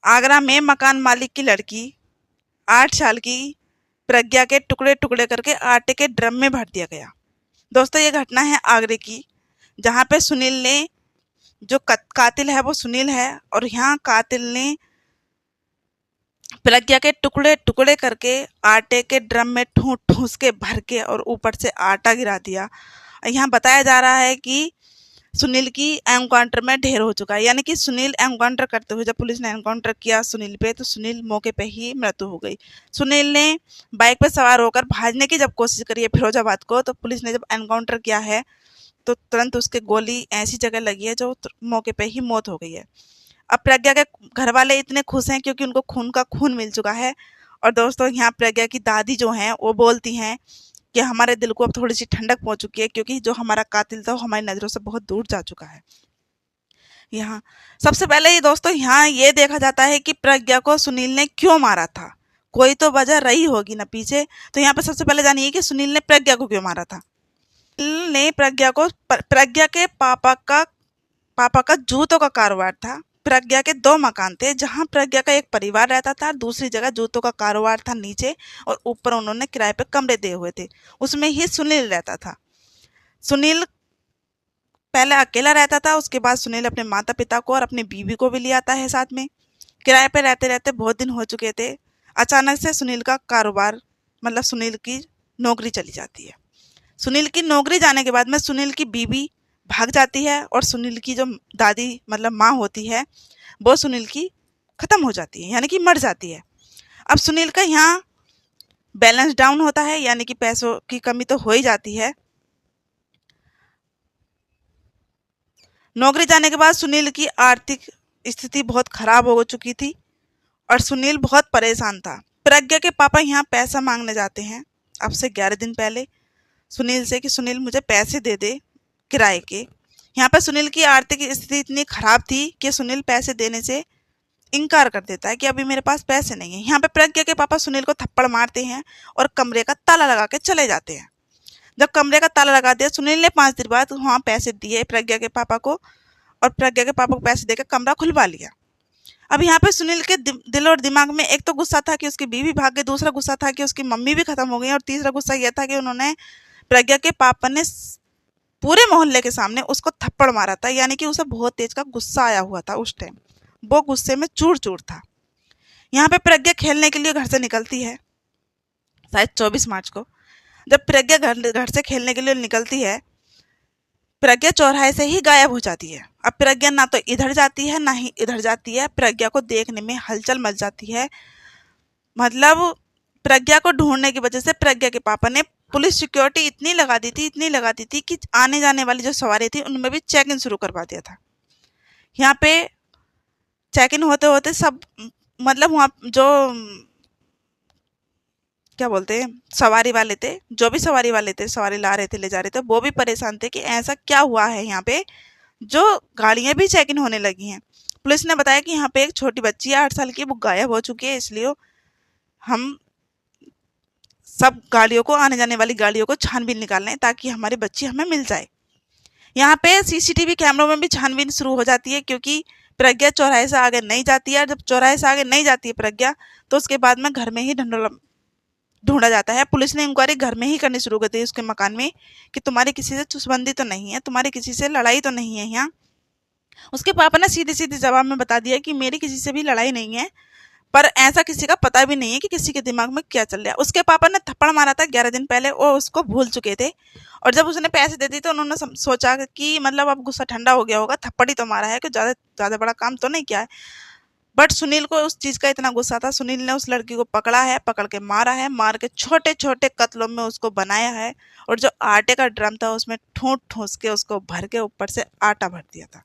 आगरा में मकान मालिक की लड़की 8 साल की प्रज्ञा के टुकड़े टुकड़े करके आटे के ड्रम में भर दिया गया। दोस्तों ये घटना है आगरे की, जहाँ पे सुनील ने, जो कातिल है वो सुनील है, और यहाँ कातिल ने प्रज्ञा के टुकड़े टुकड़े करके आटे के ड्रम में ठूस ठूस के भर के और ऊपर से आटा गिरा दिया। यहाँ बताया जा रहा है कि सुनील की एनकाउंटर में ढेर हो चुका है, यानी कि सुनील एनकाउंटर करते हुए, जब पुलिस ने एनकाउंटर किया सुनील पे, तो सुनील मौके पे ही मृत्यु हो गई। सुनील ने बाइक पे सवार होकर भागने की जब कोशिश करी है फिरोजाबाद को, तो पुलिस ने जब एनकाउंटर किया है तो तुरंत उसके गोली ऐसी जगह लगी है जो मौके पे ही मौत हो गई है। अब प्रज्ञा के घर वाले इतने खुश हैं क्योंकि उनको खून का खून मिल चुका है। और दोस्तों यहाँ प्रज्ञा की दादी जो हैं वो बोलती हैं कि हमारे दिल को अब थोड़ी सी ठंडक पहुंच चुकी है, क्योंकि जो हमारा कातिल था वो हमारी नज़रों से बहुत दूर जा चुका है। यहाँ सबसे पहले ये दोस्तों यहाँ ये देखा जाता है कि प्रज्ञा को सुनील ने क्यों मारा था। कोई तो वजह रही होगी ना पीछे। तो यहाँ पे सबसे पहले जानिए कि सुनील ने प्रज्ञा को क्यों मारा था। सुनील ने प्रज्ञा के पापा का जूतों का कारोबार था। प्रज्ञा के 2 मकान थे, जहाँ प्रज्ञा का एक परिवार रहता था, दूसरी जगह जूतों का कारोबार था नीचे, और ऊपर उन्होंने किराए पे कमरे दिए हुए थे। उसमें ही सुनील रहता था। सुनील पहले अकेला रहता था, उसके बाद सुनील अपने माता पिता को और अपनी बीवी को भी ले आता है साथ में। किराए पे रहते रहते बहुत दिन हो चुके थे। अचानक से सुनील का कारोबार, मतलब सुनील की नौकरी चली जाती है। सुनील की नौकरी जाने के बाद में सुनील की बीवी भाग जाती है, और सुनील की जो दादी मतलब माँ होती है वो सुनील की खत्म हो जाती है, यानी कि मर जाती है। अब सुनील का यहाँ बैलेंस डाउन होता है, यानी कि पैसों की कमी तो हो ही जाती है। नौकरी जाने के बाद सुनील की आर्थिक स्थिति बहुत खराब हो चुकी थी और सुनील बहुत परेशान था। प्रज्ञा के पापा यहाँ पैसा मांगने जाते हैं अब से 11 दिन पहले सुनील से कि सुनील मुझे पैसे दे दे किराए के। यहाँ पे सुनील की आर्थिक स्थिति इतनी खराब थी कि सुनील पैसे देने से इनकार कर देता है कि अभी मेरे पास पैसे नहीं है। यहाँ पे प्रज्ञा के पापा सुनील को थप्पड़ मारते हैं और कमरे का ताला लगा के चले जाते हैं। जब कमरे का ताला लगा दिया, सुनील ने 5 दिन बाद वहाँ पैसे दिए प्रज्ञा के पापा को, और प्रज्ञा के पापा को पैसे देकर कमरा खुलवा लिया। अब यहाँ पे सुनील के दिल और दिमाग में एक तो गुस्सा था कि उसकी बीवी भाग गई, दूसरा गुस्सा था कि उसकी मम्मी भी खत्म हो गई, और तीसरा गुस्सा यह था कि उन्होंने प्रज्ञा के पापा ने पूरे मोहल्ले के सामने उसको थप्पड़ मारा था, यानी कि उसे बहुत तेज का गुस्सा आया हुआ था उस टाइम। वो गुस्से में चूर चूर था। यहाँ पे प्रज्ञा खेलने के लिए घर से निकलती है, शायद 24 मार्च को। जब प्रज्ञा घर से खेलने के लिए निकलती है, प्रज्ञा चौराहे से ही गायब हो जाती है। अब प्रज्ञा ना तो इधर जाती है ना ही इधर जाती है। प्रज्ञा को देखने में हलचल मच जाती है। मतलब प्रज्ञा को ढूंढने की वजह से प्रज्ञा के पापा ने पुलिस सिक्योरिटी इतनी लगा दी थी कि आने जाने वाली जो सवारी थी उनमें भी चेक इन शुरू करवा दिया था। यहाँ पे चेक इन होते होते सब, मतलब वहाँ जो क्या बोलते हैं सवारी वाले थे, जो भी सवारी वाले थे, सवारी ला रहे थे ले जा रहे थे, वो भी परेशान थे कि ऐसा क्या हुआ है यहाँ पे जो गाड़ियां भी चेक इन होने लगी हैं। पुलिस ने बताया कि यहाँ पे एक छोटी बच्ची है 8 साल की, वो गायब हो चुकी है, इसलिए हम सब गाड़ियों को, आने जाने वाली गाड़ियों को छानबीन निकाल रहे हैं ताकि हमारी बच्ची हमें मिल जाए। यहाँ पे सीसीटीवी कैमरों में भी छानबीन शुरू हो जाती है, क्योंकि प्रज्ञा चौराहे से आगे नहीं जाती है। जब चौराहे से आगे नहीं जाती है प्रज्ञा, तो उसके बाद में घर में ही ढूंढा जाता है। पुलिस ने इंक्वायरी घर में ही करनी शुरू कर दी उसके मकान में कि तुम्हारी किसी से चुसबंदी तो नहीं है, तुम्हारी किसी से लड़ाई तो नहीं है। यहाँ उसके पापा ने सीधे सीधे जवाब में बता दिया कि मेरी किसी से भी लड़ाई नहीं है, पर ऐसा किसी का पता भी नहीं है कि किसी के दिमाग में क्या चल रहा है। उसके पापा ने थप्पड़ मारा था 11 दिन पहले, वो उसको भूल चुके थे, और जब उसने पैसे दे दिए तो उन्होंने सोचा कि मतलब अब गुस्सा ठंडा हो गया होगा, थप्पड़ ही तो मारा है, कि ज़्यादा ज़्यादा बड़ा काम तो नहीं किया है। बट सुनील को उस चीज़ का इतना गुस्सा था, सुनील ने उस लड़की को पकड़ा है, पकड़ के मारा है, मार के छोटे छोटे कत्लों में उसको बनाया है, और जो आटे का ड्रम था उसमें ठूंस ठूंस के उसको भर के ऊपर से आटा भर दिया था।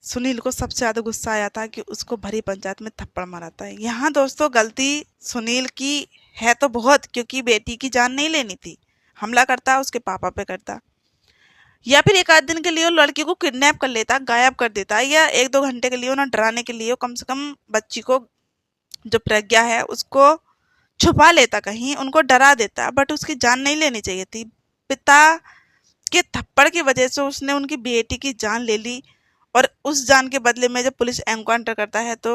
सुनील को सबसे ज़्यादा गुस्सा आया था कि उसको भरी पंचायत में थप्पड़ मारा था। यहाँ दोस्तों गलती सुनील की है तो बहुत, क्योंकि बेटी की जान नहीं लेनी थी, हमला करता उसके पापा पे करता, या फिर एक आध दिन के लिए वो लड़की को किडनैप कर लेता, गायब कर देता, या 1-2 घंटे के लिए उन्हें डराने के लिए कम से कम बच्ची को, जो प्रज्ञा है उसको छुपा लेता, कहीं उनको डरा देता, बट उसकी जान नहीं लेनी चाहिए थी। पिता उसके थप्पड़ की वजह से उसने उनकी बेटी की जान ले ली, और उस जान के बदले में जब पुलिस एनकाउंटर करता है तो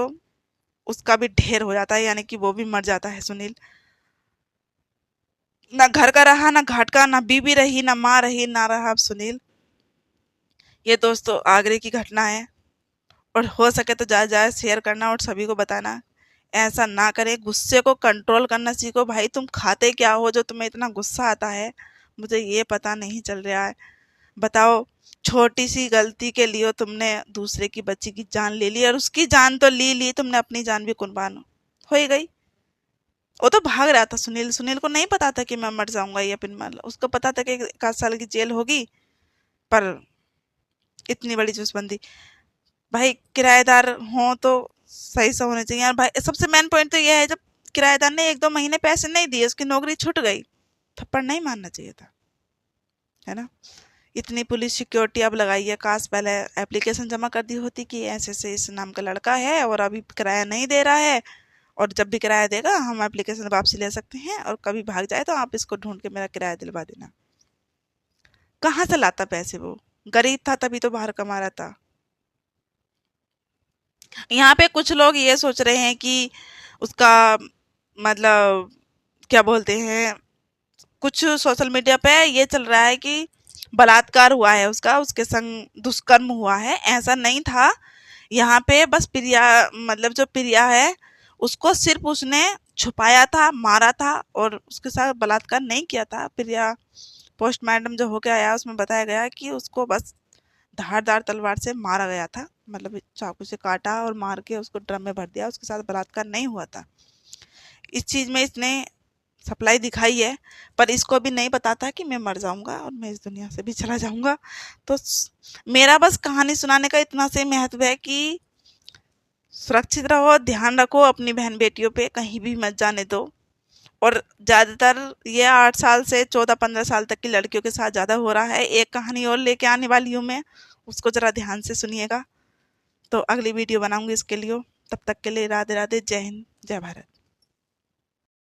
उसका भी ढेर हो जाता है, यानी कि वो भी मर जाता है सुनील। ना घर का रहा, ना घाट का, ना बीवी रही, ना माँ रही, ना रहा अब सुनील। ये दोस्तों आगरे की घटना है, और हो सके तो ज़्यादा ज़्यादा शेयर करना और सभी को बताना। ऐसा ना करें, गुस्से को कंट्रोल करना सीखो भाई। तुम खाते क्या हो जो तुम्हें इतना गुस्सा आता है, मुझे ये पता नहीं चल रहा है। बताओ, छोटी सी गलती के लिए तुमने दूसरे की बच्ची की जान ले ली, और उसकी जान तो ली ली, तुमने अपनी जान भी कुर्बान हो ही गई। वो तो भाग रहा था सुनील, सुनील को नहीं पता था कि मैं मर जाऊंगा या फिर मर, उसको पता था कि 1 आध साल की जेल होगी, पर इतनी बड़ी चूसबंदी। भाई किराएदार हो तो सही से होने चाहिए। और भाई सबसे मेन पॉइंट तो ये है, जब किराएदार ने 1-2 महीने पैसे नहीं दिए, उसकी नौकरी छूट गई, थप्पड़ नहीं मारना चाहिए था, है ना। इतनी पुलिस सिक्योरिटी अब लगाई है, काश पहले एप्लीकेशन जमा कर दी होती कि ऐसे ऐसे इस नाम का लड़का है और अभी किराया नहीं दे रहा है, और जब भी किराया देगा हम एप्लीकेशन वापसी ले सकते हैं, और कभी भाग जाए तो आप इसको ढूंढ के मेरा किराया दिलवा देना। कहाँ से लाता पैसे वो, गरीब था तभी तो बाहर कमा रहा था। यहाँ पे कुछ लोग ये सोच रहे हैं कि उसका मतलब क्या बोलते हैं, कुछ सोशल मीडिया पे ये चल रहा है कि बलात्कार हुआ है उसका, उसके संग दुष्कर्म हुआ है। ऐसा नहीं था। यहाँ पे बस प्रिया, मतलब जो प्रिया है, उसको सिर्फ उसने छुपाया था, मारा था, और उसके साथ बलात्कार नहीं किया था। प्रिया पोस्टमार्टम जो होके आया उसमें बताया गया कि उसको बस धारदार तलवार से मारा गया था, मतलब चाकू से काटा और मार के उसको ड्रम में भर दिया, उसके साथ बलात्कार नहीं हुआ था। इस चीज में इसने सप्लाई दिखाई है, पर इसको भी नहीं पता था कि मैं मर जाऊंगा और मैं इस दुनिया से भी चला जाऊंगा। तो मेरा बस कहानी सुनाने का इतना से महत्व है कि सुरक्षित रहो, ध्यान रखो, अपनी बहन बेटियों पे कहीं भी मत जाने दो। और ज्यादातर ये 8 साल से 14-15 साल तक की लड़कियों के साथ ज्यादा हो रहा है। एक कहानी और लेके आने वाली हूँ मैं, उसको जरा ध्यान से सुनिएगा। तो अगली वीडियो बनाऊंगी इसके लिए। तब तक के लिए राधे राधे, जय हिंद, जय भारत।